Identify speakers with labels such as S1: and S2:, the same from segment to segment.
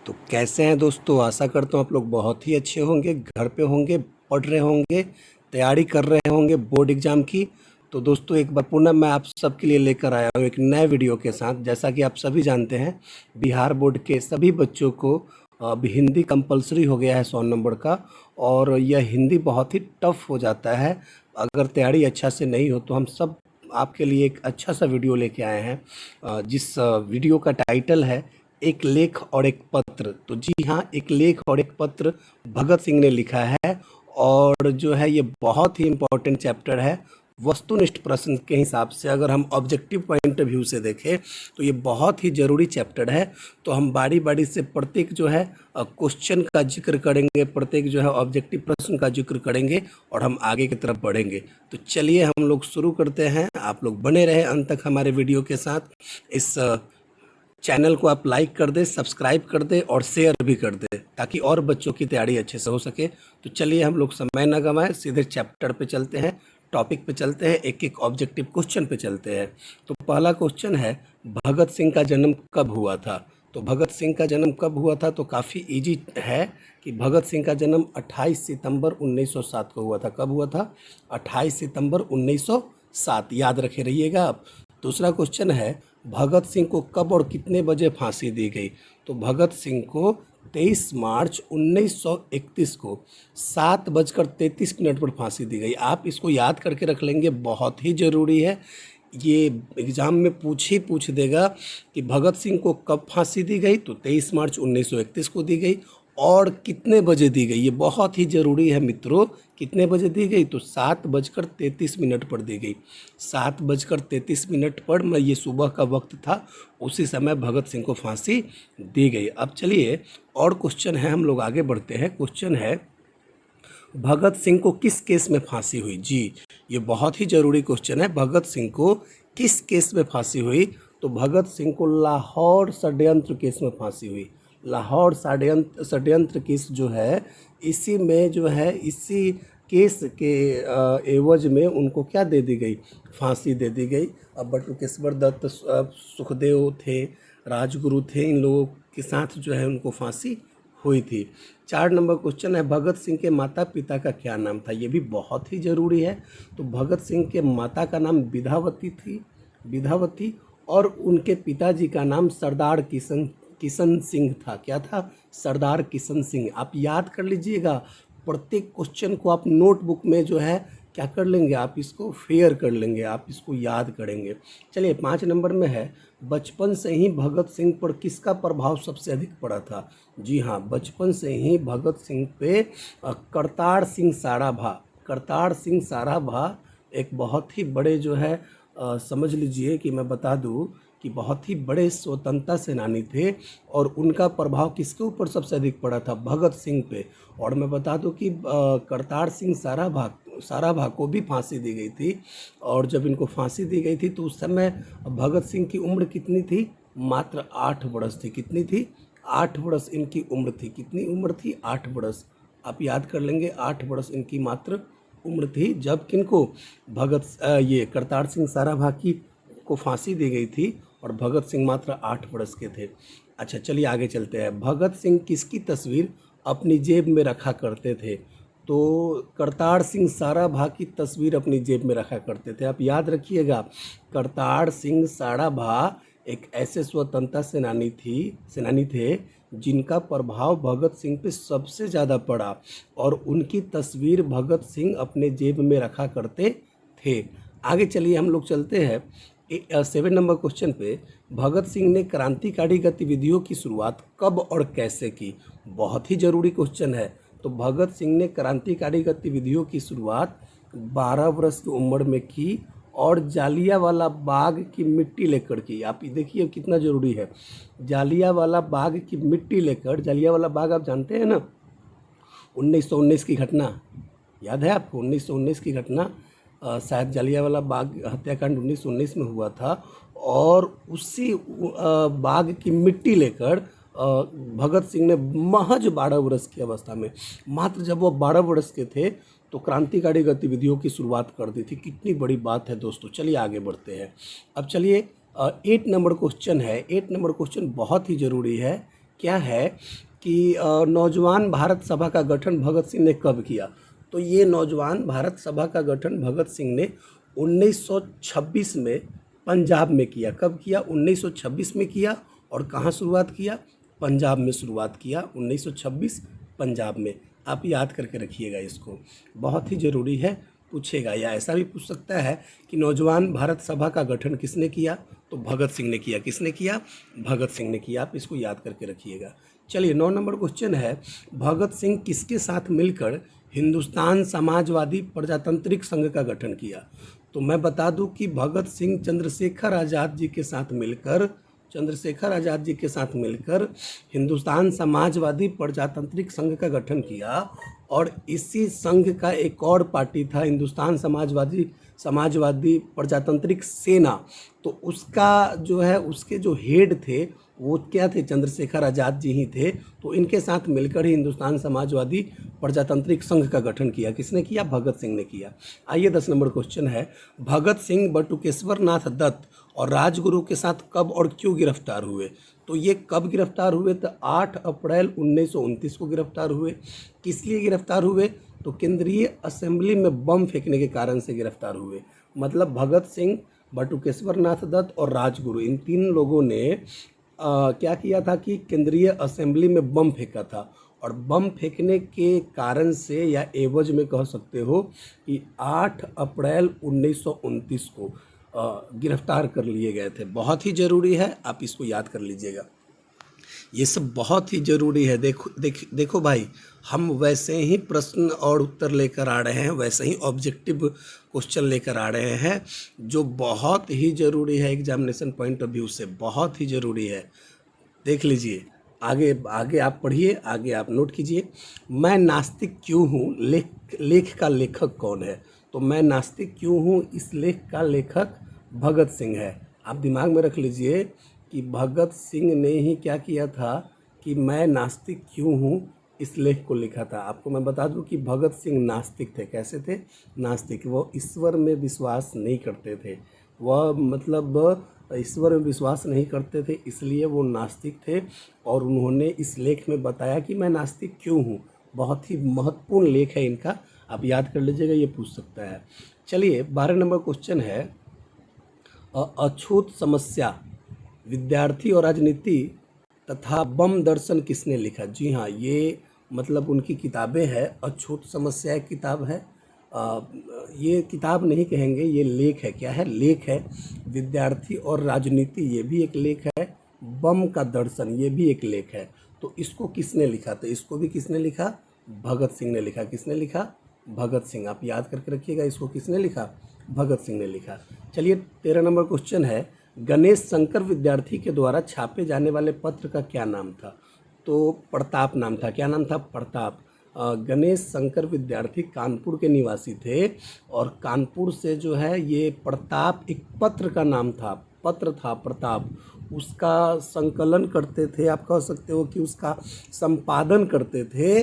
S1: तो कैसे हैं दोस्तों। आशा करता हूँ आप लोग बहुत ही अच्छे होंगे, घर पे होंगे, पढ़ रहे होंगे, तैयारी कर रहे होंगे बोर्ड एग्ज़ाम की। तो दोस्तों एक बार पुनः मैं आप सबके लिए लेकर आया हूँ एक नए वीडियो के साथ। जैसा कि आप सभी जानते हैं, बिहार बोर्ड के सभी बच्चों को अब हिंदी कंपलसरी हो गया है 100 नंबर का। और यह हिंदी बहुत ही टफ हो जाता है अगर तैयारी अच्छा से नहीं हो। तो हम सब आपके लिए एक अच्छा सा वीडियो लेके आए हैं, जिस वीडियो का टाइटल है एक लेख और एक पत्र। तो जी हाँ, एक लेख और एक पत्र भगत सिंह ने लिखा है। और जो है ये बहुत ही इम्पोर्टेंट चैप्टर है वस्तुनिष्ठ प्रश्न के हिसाब से। अगर हम ऑब्जेक्टिव पॉइंट ऑफ व्यू से देखें तो ये बहुत ही ज़रूरी चैप्टर है। तो हम बारी बारी से प्रत्येक जो है क्वेश्चन का जिक्र करेंगे, प्रत्येक जो है ऑब्जेक्टिव प्रश्न का जिक्र करेंगे और हम आगे की तरफ बढ़ेंगे। तो चलिए हम लोग शुरू करते हैं। आप लोग बने रहे अंत तक हमारे वीडियो के साथ। इस चैनल को आप लाइक कर दें, सब्सक्राइब कर दें और शेयर भी कर दें ताकि और बच्चों की तैयारी अच्छे से हो सके। तो चलिए हम लोग समय न गंवाएं, सीधे चैप्टर पे चलते हैं, टॉपिक पे चलते हैं, एक एक ऑब्जेक्टिव क्वेश्चन पे चलते हैं। तो पहला क्वेश्चन है, भगत सिंह का जन्म कब हुआ था। तो भगत सिंह का जन्म कब हुआ था तो काफ़ी इजी है कि भगत सिंह का जन्म 28 सितंबर 1907 को हुआ था। कब हुआ था? 28 सितंबर 1907, याद रखे रहिएगा आप। दूसरा क्वेश्चन है, भगत सिंह को कब और कितने बजे फांसी दी गई। तो भगत सिंह को 23 मार्च 1931 को 7:33 पर फांसी दी गई। आप इसको याद करके रख लेंगे, बहुत ही ज़रूरी है। ये एग्ज़ाम में पूछ देगा कि भगत सिंह को कब फांसी दी गई। तो 23 मार्च 1931 को दी गई और कितने बजे दी गई, ये बहुत ही ज़रूरी है मित्रों। कितने बजे दी गई? तो 7:33 पर दी गई। 7:33 पर, मैं ये सुबह का वक्त था, उसी समय भगत सिंह को फांसी दी गई। अब चलिए और क्वेश्चन है, हम लोग आगे बढ़ते हैं। क्वेश्चन है, भगत सिंह को किस केस में फांसी हुई। जी ये बहुत ही ज़रूरी क्वेश्चन है। भगत सिंह को किस केस में फांसी हुई? तो भगत सिंह को लाहौर षड्यंत्र केस में फांसी हुई। लाहौर षड्यंत्र केस जो है, इसी में जो है, इसी केस के एवज में उनको क्या दे दी गई? फांसी दे दी गई। अब बटुकेश्वर दत्त, सुखदेव थे, राजगुरु थे, इन लोगों के साथ जो है उनको फांसी हुई थी। 4 नंबर क्वेश्चन है, भगत सिंह के माता पिता का क्या नाम था। ये भी बहुत ही ज़रूरी है। तो भगत सिंह के माता का नाम विधावती और उनके पिताजी का नाम सरदार किशन सिंह था। क्या था? सरदार किशन सिंह। आप याद कर लीजिएगा, प्रत्येक क्वेश्चन को आप नोटबुक में जो है क्या कर लेंगे, आप इसको फेयर कर लेंगे, आप इसको याद करेंगे। चलिए 5 नंबर में है, बचपन से ही भगत सिंह पर किसका प्रभाव सबसे अधिक पड़ा था। जी हाँ, बचपन से ही भगत सिंह पे करतार सिंह साराभा एक बहुत ही बड़े जो है, समझ लीजिए कि मैं बता दूं कि बहुत ही बड़े स्वतंत्रता सेनानी थे और उनका प्रभाव किसके ऊपर सबसे अधिक पड़ा था? भगत सिंह पे। और मैं बता दूं कि करतार सिंह साराभा को भी फांसी दी गई थी। और जब इनको फांसी दी गई थी तो उस समय भगत सिंह की उम्र कितनी थी? मात्र 8 वर्ष थी। कितनी थी? 8 वर्ष इनकी उम्र थी। कितनी उम्र थी? 8 वर्ष। आप याद कर लेंगे, 8 वर्ष इनकी मात्र उम्र थी जब किनको, ये करतार सिंह साराभा की को फांसी दी गई थी और भगत सिंह मात्र 8 वर्ष के थे। अच्छा चलिए आगे चलते हैं। भगत सिंह किसकी तस्वीर अपनी जेब में रखा करते थे? तो करतार सिंह साराभा की तस्वीर अपनी जेब में रखा करते थे। आप याद रखिएगा, करतार सिंह साराभा एक ऐसे स्वतंत्रता सेनानी थे जिनका प्रभाव भगत सिंह पे सबसे ज़्यादा पड़ा और उनकी तस्वीर भगत सिंह अपने जेब में रखा करते थे। आगे चलिए हम लोग चलते हैं 7 नंबर क्वेश्चन पे, भगत सिंह ने क्रांतिकारी गतिविधियों की शुरुआत कब और कैसे की। बहुत ही ज़रूरी क्वेश्चन है। तो भगत सिंह ने क्रांतिकारी गतिविधियों की शुरुआत 12 वर्ष की उम्र में की और जालियांवाला बाग की मिट्टी लेकर की। आप देखिए कितना ज़रूरी है। जालियांवाला बाग की मिट्टी लेकर, जालियांवाला बाग आप जानते हैं ना, 1919 की घटना याद है आपको? 1919 की घटना, शायद जालियांवाला बाग हत्याकांड 1919 में हुआ था। और उसी बाग की मिट्टी लेकर भगत सिंह ने महज 12 वर्ष की अवस्था में, मात्र जब वो 12 वर्ष के थे तो क्रांतिकारी गतिविधियों की शुरुआत कर दी थी। कितनी बड़ी बात है दोस्तों। चलिए आगे बढ़ते हैं। अब चलिए 8 नंबर क्वेश्चन है। 8 नंबर क्वेश्चन बहुत ही ज़रूरी है क्या है कि नौजवान भारत सभा का गठन भगत सिंह ने कब किया? तो ये नौजवान भारत सभा का गठन भगत सिंह ने 1926 में पंजाब में किया। कब किया? 1926 में किया। और कहाँ शुरुआत किया? पंजाब में शुरुआत किया, 1926 पंजाब में। आप याद करके रखिएगा इसको, बहुत ही ज़रूरी है, पूछेगा। या ऐसा भी पूछ सकता है कि नौजवान भारत सभा का गठन किसने किया? तो भगत सिंह ने किया। किसने किया? भगत सिंह ने किया। आप इसको याद करके रखिएगा। चलिए 9 नंबर क्वेश्चन है, भगत सिंह किसके साथ मिलकर हिंदुस्तान समाजवादी प्रजातांत्रिक संघ का गठन किया? तो मैं बता दूं कि भगत सिंह चंद्रशेखर आज़ाद जी के साथ मिलकर हिंदुस्तान समाजवादी प्रजातांत्रिक संघ का गठन किया। और इसी संघ का एक और पार्टी था, हिंदुस्तान समाजवादी प्रजातांत्रिक सेना। तो उसका जो है, उसके जो हेड थे वो क्या थे? चंद्रशेखर आज़ाद जी ही थे। तो इनके साथ मिलकर ही हिंदुस्तान समाजवादी प्रजातांत्रिक संघ का गठन किया। किसने किया? भगत सिंह ने किया। आइए 10 नंबर क्वेश्चन है, भगत सिंह बटुकेश्वर नाथ दत्त और राजगुरु के साथ कब और क्यों गिरफ्तार हुए? तो ये कब गिरफ्तार हुए? तो 8 अप्रैल 1929 को गिरफ्तार हुए। किस लिए गिरफ्तार हुए? तो केंद्रीय असेंबली में बम फेंकने के कारण से गिरफ्तार हुए। मतलब भगत सिंह, बटुकेश्वर नाथ दत्त और राजगुरु, इन 3 लोगों ने क्या किया था कि केंद्रीय असेंबली में बम फेंका था। और बम फेंकने के कारण से, या एवज में कह सकते हो कि 8 अप्रैल 1929 को गिरफ्तार कर लिए गए थे। बहुत ही ज़रूरी है, आप इसको याद कर लीजिएगा। ये सब बहुत ही ज़रूरी है। देखो भाई, हम वैसे ही प्रश्न और उत्तर लेकर आ रहे हैं, वैसे ही ऑब्जेक्टिव क्वेश्चन लेकर आ रहे हैं, जो बहुत ही ज़रूरी है एग्जामिनेशन पॉइंट ऑफ व्यू से, बहुत ही ज़रूरी है। देख लीजिए, आगे आगे आप पढ़िए, आगे आप नोट कीजिए। मैं नास्तिक क्यों हूँ, लेख का लेखक कौन है? तो मैं नास्तिक क्यों हूँ, इस लेख का लेखक भगत सिंह है। आप दिमाग में रख लीजिए कि भगत सिंह ने ही क्या किया था कि मैं नास्तिक क्यों हूँ, इस लेख को लिखा था। आपको मैं बता दूं कि भगत सिंह नास्तिक थे। कैसे थे? नास्तिक। वो ईश्वर में विश्वास नहीं करते थे। वह मतलब ईश्वर में विश्वास नहीं करते थे, इसलिए वो नास्तिक थे। और उन्होंने इस लेख में बताया कि मैं नास्तिक क्यों हूँ। बहुत ही महत्वपूर्ण लेख है इनका, आप याद कर लीजिएगा, ये पूछ सकता है। चलिए 12 नंबर क्वेश्चन है, अछूत समस्या, विद्यार्थी और राजनीति तथा बम दर्शन किसने लिखा? जी हाँ, ये मतलब उनकी किताबें हैं। अछूत समस्या एक किताब है, ये किताब नहीं कहेंगे, ये लेख है। क्या है? लेख है। विद्यार्थी और राजनीति, ये भी एक लेख है। बम का दर्शन, ये भी एक लेख है। तो इसको किसने लिखा? तो इसको भी किसने लिखा? भगत सिंह ने लिखा। किसने लिखा? भगत सिंह। आप याद करके रखिएगा, इसको किसने लिखा? भगत सिंह ने लिखा। चलिए 13 नंबर क्वेश्चन है, गणेश शंकर विद्यार्थी के द्वारा छापे जाने वाले पत्र का क्या नाम था? तो प्रताप नाम था। क्या नाम था? प्रताप। गणेश शंकर विद्यार्थी कानपुर के निवासी थे। और कानपुर से जो है ये प्रताप, एक पत्र का नाम था, पत्र था प्रताप, उसका संकलन करते थे। आप कह सकते हो कि उसका संपादन करते थे।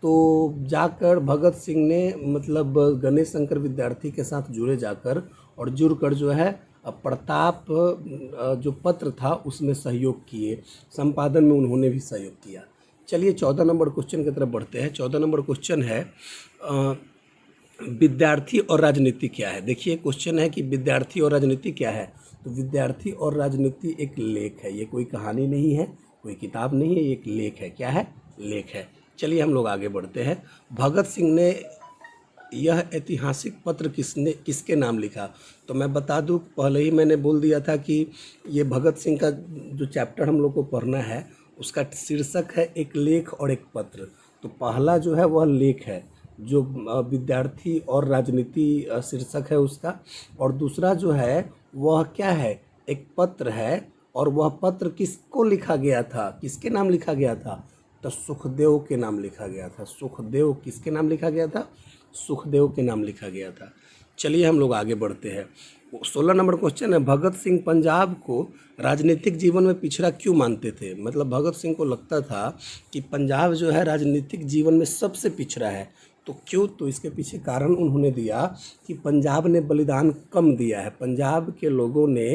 S1: तो जाकर भगत सिंह ने मतलब गणेश शंकर विद्यार्थी के साथ जुड़े जाकर, और जुड़कर जो है प्रताप जो पत्र था उसमें सहयोग किए, संपादन में उन्होंने भी सहयोग किया। चलिए 14 नंबर क्वेश्चन की तरफ बढ़ते हैं। 14 नंबर क्वेश्चन है, विद्यार्थी और राजनीति क्या है? देखिए क्वेश्चन है कि विद्यार्थी और राजनीति क्या है। तो विद्यार्थी और राजनीति एक लेख है, ये कोई कहानी नहीं है, कोई किताब नहीं है, ये एक लेख है। क्या है? लेख है। चलिए हम लोग आगे बढ़ते हैं। भगत सिंह ने यह ऐतिहासिक पत्र किसके नाम लिखा? तो मैं बता दूं, पहले ही मैंने बोल दिया था कि ये भगत सिंह का जो चैप्टर हम लोग को पढ़ना है उसका शीर्षक है एक लेख और एक पत्र। तो पहला जो है वह लेख है, जो विद्यार्थी और राजनीति शीर्षक है उसका। और दूसरा जो है वह क्या है? एक पत्र है। और वह पत्र किसको लिखा गया था? किसके नाम लिखा गया था? तो सुखदेव के नाम लिखा गया था। सुखदेव, किसके नाम लिखा गया था? सुखदेव के नाम लिखा गया था। चलिए हम लोग आगे बढ़ते हैं। 16 नंबर क्वेश्चन है, भगत सिंह पंजाब को राजनीतिक जीवन में पिछड़ा क्यों मानते थे? मतलब भगत सिंह को लगता था कि पंजाब जो है राजनीतिक जीवन में सबसे पिछड़ा है। तो क्यों? तो इसके पीछे कारण उन्होंने दिया कि पंजाब ने बलिदान कम दिया है। पंजाब के लोगों ने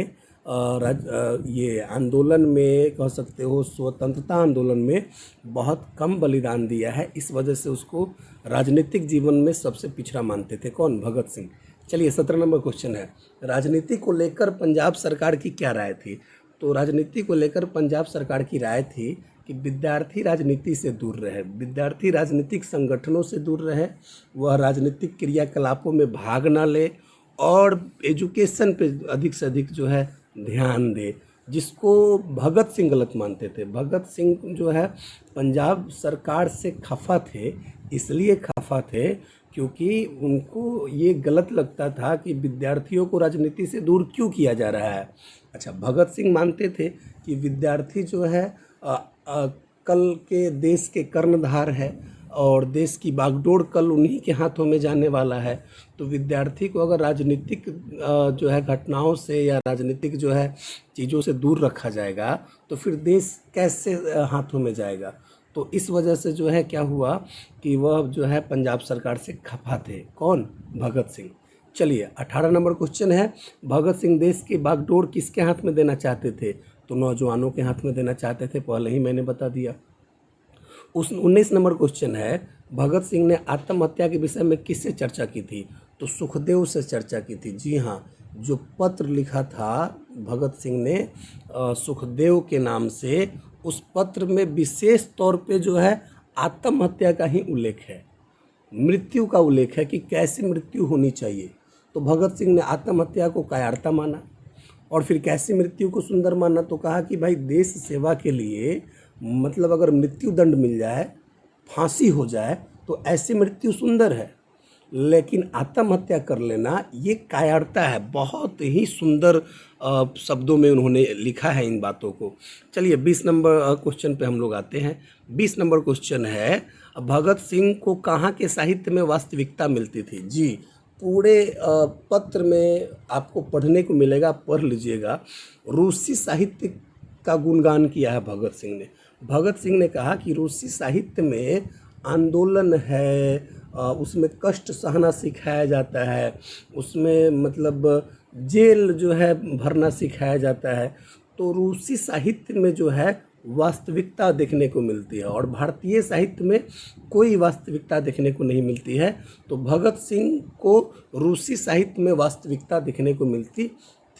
S1: ये आंदोलन में कह सकते हो, स्वतंत्रता आंदोलन में बहुत कम बलिदान दिया है। इस वजह से उसको राजनीतिक जीवन में सबसे पिछड़ा मानते थे। कौन? भगत सिंह। चलिए 17 नंबर क्वेश्चन है, राजनीति को लेकर पंजाब सरकार की क्या राय थी? तो राजनीति को लेकर पंजाब सरकार की राय थी कि विद्यार्थी राजनीति से दूर रहे, विद्यार्थी राजनीतिक संगठनों से दूर रहे, वह राजनीतिक क्रियाकलापों में भाग ना ले और एजुकेशन पे अधिक से अधिक जो है ध्यान दे, जिसको भगत सिंह गलत मानते थे। भगत सिंह जो है पंजाब सरकार से खफा थे, इसलिए खफा थे क्योंकि उनको ये गलत लगता था कि विद्यार्थियों को राजनीति से दूर क्यों किया जा रहा है। अच्छा, भगत सिंह मानते थे कि विद्यार्थी जो है कल के देश के कर्णधार है और देश की बागडोर कल उन्हीं के हाथों में जाने वाला है। तो विद्यार्थी को अगर राजनीतिक जो है घटनाओं से या राजनीतिक जो है चीज़ों से दूर रखा जाएगा तो फिर देश कैसे हाथों में जाएगा। तो इस वजह से जो है क्या हुआ कि वह जो है पंजाब सरकार से खफा थे। कौन? भगत सिंह। चलिए 18 नंबर क्वेश्चन है, भगत सिंह देश की बागडोर किसके हाथ में देना चाहते थे? तो नौजवानों के हाथ में देना चाहते थे, पहले ही मैंने बता दिया। 19 नंबर क्वेश्चन है, भगत सिंह ने आत्महत्या के विषय में किससे चर्चा की थी? तो सुखदेव से चर्चा की थी। जी हाँ, जो पत्र लिखा था भगत सिंह ने सुखदेव के नाम से, उस पत्र में विशेष तौर पे जो है आत्महत्या का ही उल्लेख है, मृत्यु का उल्लेख है कि कैसी मृत्यु होनी चाहिए। तो भगत सिंह ने आत्महत्या को कायरता माना और फिर कैसी मृत्यु को सुंदर माना। तो कहा कि भाई देश सेवा के लिए मतलब अगर मृत्यु दंड मिल जाए, फांसी हो जाए तो ऐसी मृत्यु सुंदर है, लेकिन आत्महत्या कर लेना ये कायरता है। बहुत ही सुंदर शब्दों में उन्होंने लिखा है इन बातों को। चलिए 20 नंबर क्वेश्चन पे हम लोग आते हैं। 20 नंबर क्वेश्चन है, भगत सिंह को कहाँ के साहित्य में वास्तविकता मिलती थी? जी, पूरे पत्र में आपको पढ़ने को मिलेगा, पढ़ लीजिएगा। रूसी साहित्य का गुणगान किया है भगत सिंह ने। भगत सिंह ने कहा कि रूसी साहित्य में आंदोलन है, उसमें कष्ट सहना सिखाया जाता है, उसमें मतलब जेल जो है भरना सिखाया जाता है। तो रूसी साहित्य में जो है वास्तविकता देखने को मिलती है और भारतीय साहित्य में कोई वास्तविकता देखने को नहीं मिलती है। तो भगत सिंह को रूसी साहित्य में वास्तविकता देखने को मिलती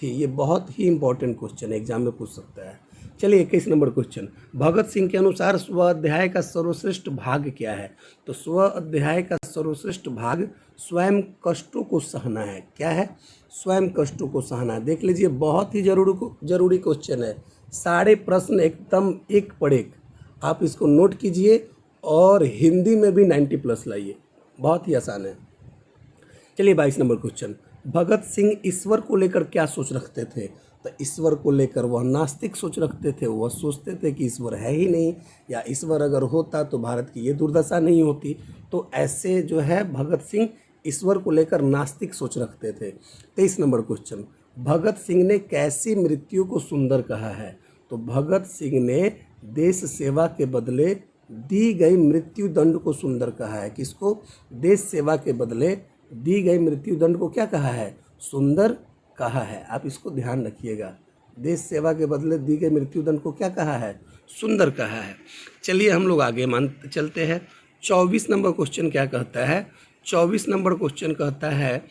S1: थी। ये बहुत ही इम्पोर्टेंट क्वेश्चन है, एग्जाम में पूछ सकता है। चलिए 21 नंबर क्वेश्चन, भगत सिंह के अनुसार स्व अध्याय का सर्वश्रेष्ठ भाग क्या है? तो स्व अध्याय का सर्वश्रेष्ठ भाग स्वयं कष्टों को सहना है। क्या है? स्वयं कष्टों को सहना है। देख लीजिए, बहुत ही जरूरी क्वेश्चन है। सारे प्रश्न एकदम एक पर एक, आप इसको नोट कीजिए और हिंदी में भी 90+ लाइए, बहुत ही आसान है। चलिए 22 नंबर क्वेश्चन, भगत सिंह ईश्वर को लेकर क्या सोच रखते थे? तो ईश्वर को लेकर वह नास्तिक सोच रखते थे। वह सोचते थे कि ईश्वर है ही नहीं, या ईश्वर अगर होता तो भारत की ये दुर्दशा नहीं होती। तो ऐसे जो है भगत सिंह ईश्वर को लेकर नास्तिक सोच रखते थे। 23 नंबर क्वेश्चन, भगत सिंह ने कैसी मृत्यु को सुंदर कहा है? तो भगत सिंह ने देश सेवा के बदले दी गई मृत्यु दंड को सुंदर कहा है। किसको? देश सेवा के बदले दी गई मृत्यु दंड को क्या कहा है? सुंदर कहा है। आप इसको ध्यान रखिएगा, देश सेवा के बदले दी गई मृत्यु दंड को क्या कहा है? सुंदर कहा है। चलिए हम लोग आगे चलते हैं। 24 नंबर क्वेश्चन क्या कहता है? 24 नंबर क्वेश्चन कहता है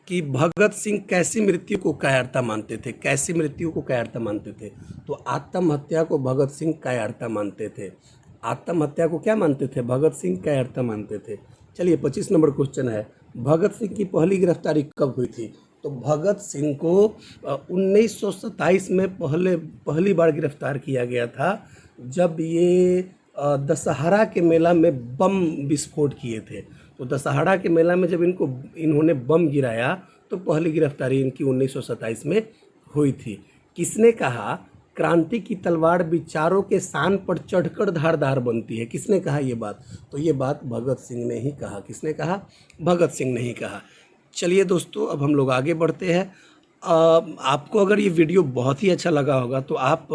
S1: कि भगत सिंह कैसी मृत्यु को कायरता मानते थे? कैसी मृत्यु को कायरता मानते थे? तो आत्महत्या को भगत सिंह कायरता मानते थे। आत्महत्या को क्या मानते थे? भगत सिंह कायरता मानते थे। चलिए 25 नंबर क्वेश्चन है, भगत सिंह की पहली गिरफ्तारी कब हुई थी? तो भगत सिंह को 1927 में पहली बार गिरफ्तार किया गया था, जब ये दशहरा के मेला में बम विस्फोट किए थे। तो दशहरा के मेला में जब इन्होंने बम गिराया तो पहली गिरफ्तारी इनकी 1927 में हुई थी। किसने कहा क्रांति की तलवार विचारों के शान पर चढ़कर धारदार बनती है? किसने कहा ये बात? तो ये बात भगत सिंह ने ही कहा। किसने कहा? भगत सिंह ने ही कहा। चलिए दोस्तों, अब हम लोग आगे बढ़ते हैं। आपको अगर ये वीडियो बहुत ही अच्छा लगा होगा तो आप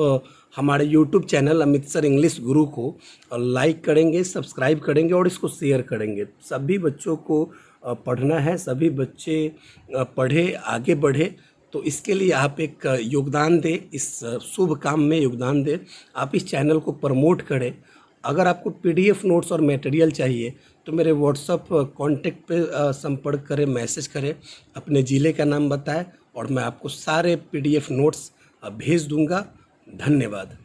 S1: हमारे YouTube channel Amit sir English गुरु को लाइक करेंगे, सब्सक्राइब करेंगे और इसको शेयर करेंगे। सभी बच्चों को पढ़ना है, सभी बच्चे पढ़े, आगे बढ़े। तो इसके लिए आप एक योगदान दें, इस शुभ काम में योगदान दें। आप इस चैनल को प्रमोट करें। अगर आपको पीडीएफ नोट्स और मटेरियल चाहिए तो मेरे व्हाट्सअप कॉन्टेक्ट पे संपर्क करें, मैसेज करें, अपने ज़िले का नाम बताएं और मैं आपको सारे पीडीएफ नोट्स भेज दूंगा। धन्यवाद।